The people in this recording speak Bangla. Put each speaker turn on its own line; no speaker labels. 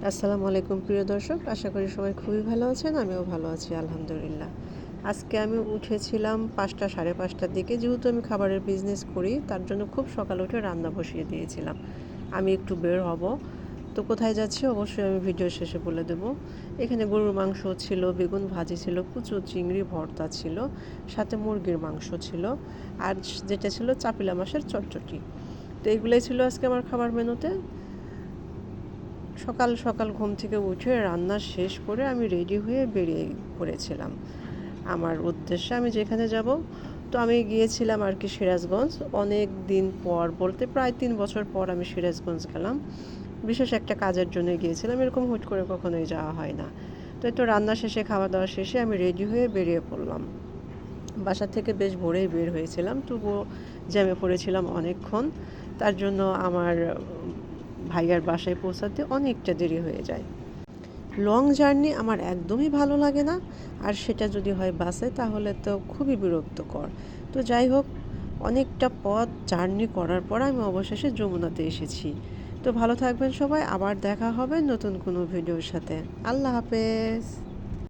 আসসালামু আলাইকুম প্রিয় দর্শক, আশা করি সবাই খুবই ভালো আছেন। আমিও ভালো আছি আলহামদুলিল্লাহ। আজকে আমি উঠেছিলাম ৫টা সাড়ে ৫টার দিকে। যেহেতু আমি খাবারের বিজনেস করি, তার জন্য খুব সকালে উঠে রান্না বসিয়ে দিয়েছিলাম। আমি একটু বের হব, তো কোথায় যাচ্ছি অবশ্যই আমি ভিডিও শেষে বলে দেব। এখানে গরুর মাংস ছিল, বেগুন ভাজি ছিল, কুচো চিংড়ি ভর্তা ছিল, সাথে মুরগির মাংস ছিল, আর যেটা ছিল চাপিলা মাছের চটচটি। তো এগুলোই ছিল আজকে আমার খাবার মেনুতে। সকাল সকাল ঘুম থেকে উঠে রান্না শেষ করে আমি রেডি হয়ে বেরিয়ে পড়েছিলাম আমার উদ্দেশ্যে, আমি যেখানে যাব। তো আমি গিয়েছিলাম আর কি সিরাজগঞ্জ। অনেক দিন পর, বলতে প্রায় 3 বছর পর আমি সিরাজগঞ্জ গেলাম। বিশেষ একটা কাজের জন্য গিয়েছিলাম, এরকম হুট করে কখনোই যাওয়া হয় না। তো একটু রান্না শেষে, খাওয়া দাওয়া শেষে আমি রেডি হয়ে বেরিয়ে পড়লাম। বাসা থেকে বেশ ভোরেই বের হয়েছিলাম, তবুও জ্যামে পড়েছিলাম অনেকক্ষণ। তার জন্য আমার ভাইয়ার বাসায় পৌঁছাতে অনেকটা দেরি হয়ে যায়। লং জার্নি আমার একদমই ভালো লাগে না, আর সেটা যদি হয় বাসে তাহলে তো খুবই বিরক্তকর। তো যাই হোক, অনেকটা পথ জার্নি করার পর আমি অবশেষে যমুনাতে এসেছি। তো ভালো থাকবেন সবাই, আবার দেখা হবে নতুন কোনো ভিডিওর সাথে। আল্লাহ হাফেজ।